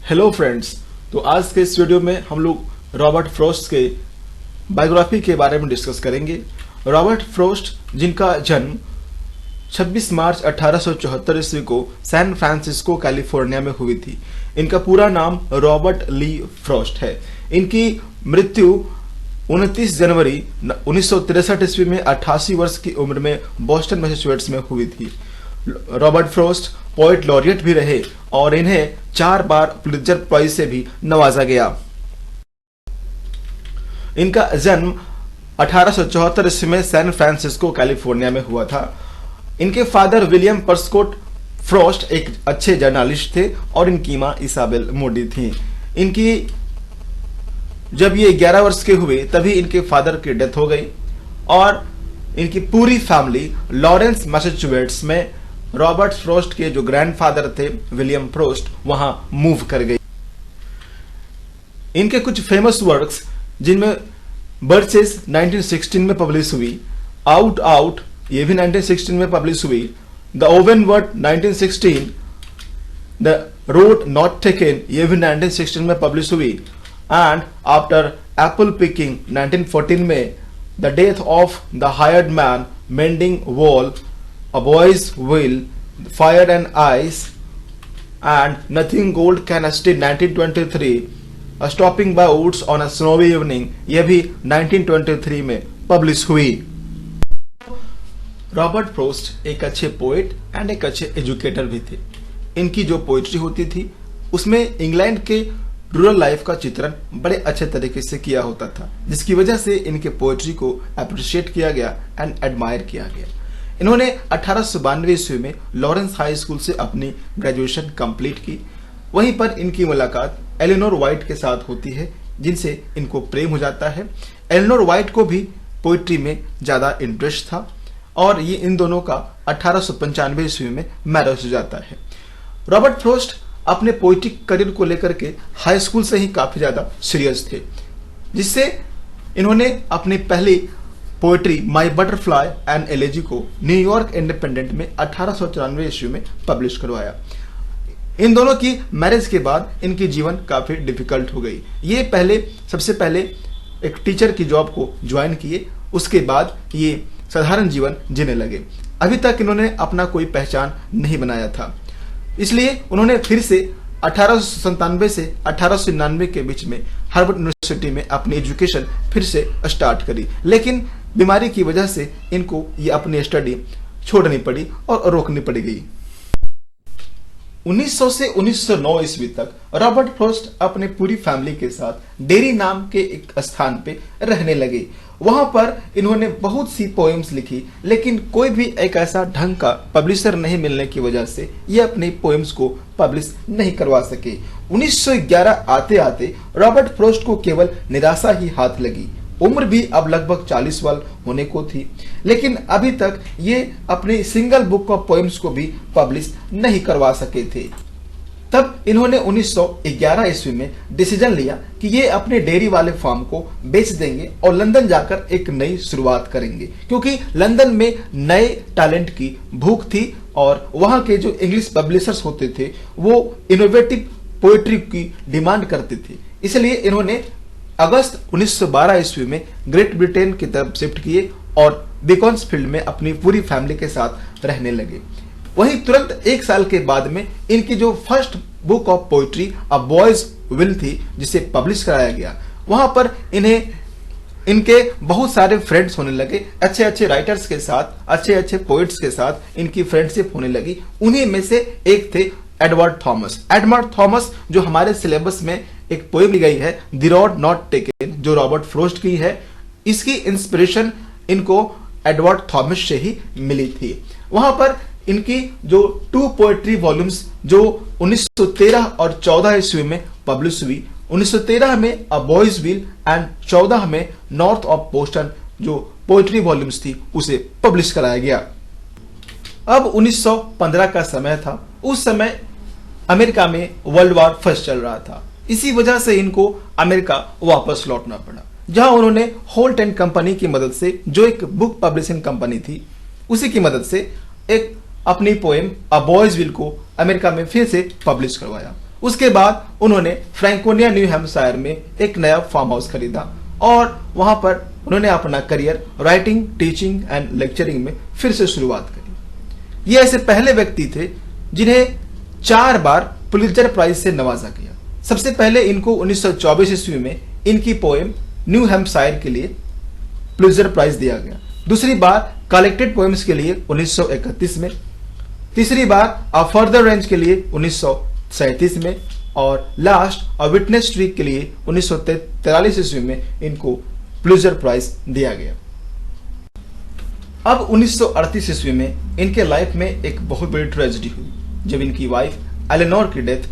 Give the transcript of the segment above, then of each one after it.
Hello friends. तो आज के इस वीडियो में हम लोग रॉबर्ट फ्रॉस्ट के बायोग्राफी के बारे में डिस्कस करेंगे। रॉबर्ट फ्रॉस्ट, जिनका जन्म 26 मार्च 1874 ईस्वी को सैन फ्रांसिस्को कैलिफोर्निया में हुई थी। इनका पूरा नाम रॉबर्ट ली फ्रॉस्ट है। इनकी मृत्यु 29 जनवरी 1963 ईस्वी में 88 वर्ष की उम्र में बोस्टन मैसाचुसेट्स में हुई थी। रॉबर्ट फ्रॉस्ट पोएट लॉरिएट भी रहे और इन्हें 4 बार पुलित्जर प्राइज से भी नवाजा गया। इनका जन्म 1874 ईस्वी में सैन फ्रांसिस्को कैलिफोर्निया में हुआ था। इनके फादर विलियम परस्कोट फ्रॉस्ट एक अच्छे जर्नलिस्ट थे और इनकी मां इसाबेल मोडी थी। इनकी जब ये 11 वर्ष के हुए तभी इनके फादर की डेथ हो गई और इनकी पूरी फैमिली लॉरेंस मैसाचुसेट्स में रॉबर्ट फ्रॉस्ट के जो ग्रैंडफादर थे विलियम फ्रॉस्ट वहां मूव कर गई। इनके कुछ फेमस वर्क्स जिनमें बर्चेस 1916 में पब्लिश हुई, आउट आउट ये भी 1916 में पब्लिश हुई, the oven word 1916, the road not taken ये भी 1916 में पब्लिश हुई एंड आफ्टर एप्पल पिकिंग 1914 में the death of the hired man mending wall, A Boy's Will, Fire and Ice and Nothing Gold Can Steal 1923, A Stopping by Woods on a Snowy Evening यह भी 1923 में publish हुई। Robert Frost एक अच्छे poet and एक अच्छे educator भी थे। इनकी जो पोइट्री होती थी उसमें इंग्लैंड के रूरल लाइफ का चित्रण बड़े अच्छे तरीके से किया होता था, जिसकी वजह से इनके पोएट्री को अप्रिशिएट किया गया एंड एडमायर किया गया। इन्होंने 1892 ईस्वी में लॉरेंस हाई स्कूल से अपनी ग्रेजुएशन कंप्लीट की। वहीं पर इनकी मुलाकात एलिनोर वाइट के साथ होती है, जिनसे इनको प्रेम हो जाता है। एलिनोर वाइट को भी पोइट्री में ज्यादा इंटरेस्ट था और ये इन दोनों का 1895 ईस्वी में मैरिज हो जाता है। रॉबर्ट फ्रॉस्ट अपने पोइट्रिक करियर को लेकर के हाई स्कूल से ही काफी ज्यादा सीरियस थे, जिससे इन्होंने अपनी पहली poetry my butterfly and elegy को न्यूयॉर्क इंडिपेंडेंट में 1894 ईस्वी में पब्लिश करवाया। इन दोनों की मैरिज के बाद इनकी जीवन काफी डिफिकल्ट हो गई। ये सबसे पहले एक टीचर की जॉब को ज्वाइन किए, उसके बाद ये साधारण जीवन जीने लगे। अभी तक इन्होंने अपना कोई पहचान नहीं बनाया था, इसलिए उन्होंने फिर से 1897 से 1899 के बीच में हार्वर्ड यूनिवर्सिटी में अपनी एजुकेशन फिर से स्टार्ट करी, लेकिन बीमारी की वजह से इनको ये अपनी स्टडी छोड़नी पड़ी और रोकनी पड़ गई। 1900 से 1909 ईस्वी तक रॉबर्ट फ्रॉस्ट अपने पूरी फैमिली के साथ डेरी नाम के एक स्थान पे रहने लगे। वहां पर इन्होंने बहुत सी पोएम्स लिखी, लेकिन कोई भी एक ऐसा ढंग का पब्लिशर नहीं मिलने की वजह से ये अपनी पोएम्स को पब्लिश नहीं करवा सके। 1911 आते आते रॉबर्ट फ्रॉस्ट को केवल निराशा ही हाथ लगी। उम्र भी अब लगभग 40 साल होने को थी, लेकिन अभी तक ये अपनी सिंगल बुक ऑफ पोएम्स को भी पब्लिश नहीं करवा सके थे। तब इन्होंने 1911 ईस्वी में डिसीजन लिया कि ये अपने डेयरी वाले फार्म को बेच देंगे और लंदन जाकर एक नई शुरुआत करेंगे, क्योंकि लंदन में नए टैलेंट की भूख थी और वहां के जो इंग्लिश पब्लिशर्स होते थे वो इनोवेटिव पोएट्री की डिमांड करते थे। इसलिए इन्होंने अगस्त 1912 ईस्वी में ग्रेट ब्रिटेन की तरफ शिफ्ट किए और बीकॉन्सफील्ड में अपनी पूरी फैमिली के साथ रहने लगे। वहीं तुरंत 1 साल के बाद में इनकी जो first book of poetry a boys will थी, जिसे पब्लिश कराया गया, वहां पर इन्हें इनके बहुत सारे फ्रेंड्स होने लगे। अच्छे अच्छे राइटर्स के साथ, अच्छे अच्छे पोइट्स के साथ इनकी फ्रेंडशिप होने लगी। उन्हीं में से एक थे एडवर्ड थॉमस। एडवर्ड थॉमस जो हमारे सिलेबस में एक पोएम ली गई है द रोड नॉट टेकन, जो रॉबर्ट फ्रॉस्ट की है, इसकी इंस्पिरेशन इनको एडवर्ड थॉमस से ही मिली थी। वहां पर इनकी जो 2 पोएट्री वॉल्यूम्स जो 1913 और 14 ईस्वी में पब्लिश हुई, 1913 में अ बॉयज विल एंड 14 में नॉर्थ ऑफ बोस्टन जो पोएट्री वॉल्यूम्स थी उसे पब्लिश कराया गया। अब 1915 का समय था। उस समय अमेरिका में वर्ल्ड वॉर फर्स्ट चल रहा था। इसी वजह से इनको अमेरिका वापस लौटना पड़ा, जहां उन्होंने होल्ट एंड कंपनी की मदद से, जो एक बुक पब्लिशिंग कंपनी थी, उसी की मदद से एक अपनी पोएम अ बॉयज विल को अमेरिका में फिर से पब्लिश करवाया। उसके बाद उन्होंने फ्रैंकोनिया न्यू हैम्पशायर में एक नया फार्म हाउस खरीदा और वहां पर उन्होंने अपना career writing, teaching and lecturing में फिर से शुरुआत करी। ये ऐसे पहले व्यक्ति थे जिन्हें 4 बार पुलित्जर प्राइज से नवाजा गया। सबसे पहले इनको 1924 ईस्वी में इनकी पोएम न्यू हैम्पशायर के लिए पुलित्जर प्राइज दिया गया। दूसरी बार कलेक्टेड पोएम्स के लिए 1931 में, तीसरी बार अ फर्दर रेंज के लिए 1937 में और लास्ट अ विटनेस स्ट्रीक के लिए 1943 ईस्वी में इनको पुलित्जर प्राइज दिया गया। अब 1938 ईस्वी में इनके लाइफ में एक बहुत बड़ी ट्रेजेडी हुई जब इनकी वाइफ एलेनोर की डेथ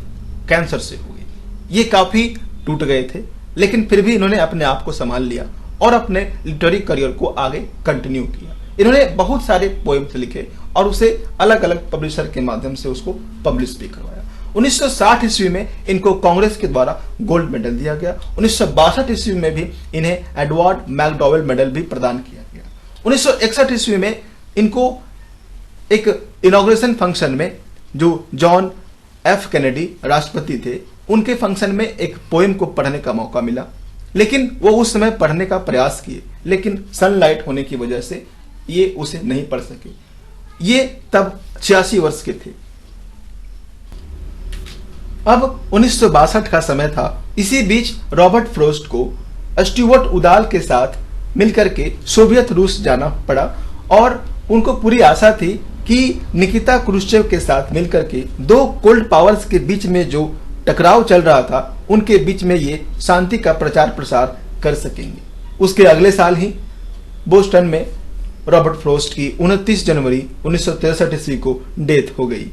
कैंसर से हो गई। ये काफी टूट गए थे, लेकिन फिर भी इन्होंने अपने आप को संभाल लिया और अपने लिटरेरी करियर को आगे कंटिन्यू किया। इन्होंने बहुत सारे पोएम्स लिखे और उसे अलग अलग पब्लिशर के माध्यम से उसको पब्लिश भी करवाया। 1960 ईस्वी में इनको कांग्रेस के द्वारा गोल्ड मेडल दिया गया। 1962 ईस्वी में भी इन्हें एडवर्ड मैकडॉवेल मेडल भी प्रदान किया गया। 1961 ईस्वी में इनको एक इनॉग्रेशन फंक्शन में जो जॉन एफ कैनेडी राष्ट्रपति थे, उनके फंक्शन में एक पोएम को पढ़ने का मौका मिला, लेकिन वो उस समय पढ़ने का प्रयास किए, लेकिन सनलाइट होने की वजह से ये उसे नहीं पढ़ सके। ये तब 86 वर्ष के थे। अब 1962 का समय था। इसी बीच रॉबर्ट फ्रोस्ट को स्टुअर्ट उदाल के साथ मिलकर के सोवियत रूस जाना पड़ा और उनको पूरी आशा थी कि निकिता क्रुश्चेव के साथ मिलकर के दो कोल्ड पावर्स के बीच में जो टकराव चल रहा था, उनके बीच में ये शांति का प्रचार प्रसार कर सकेंगे। उसके अगले साल ही बोस्टन में रॉबर्ट फ्रोस्ट की 29 जनवरी 1963 ईस्वी को डेथ हो गई।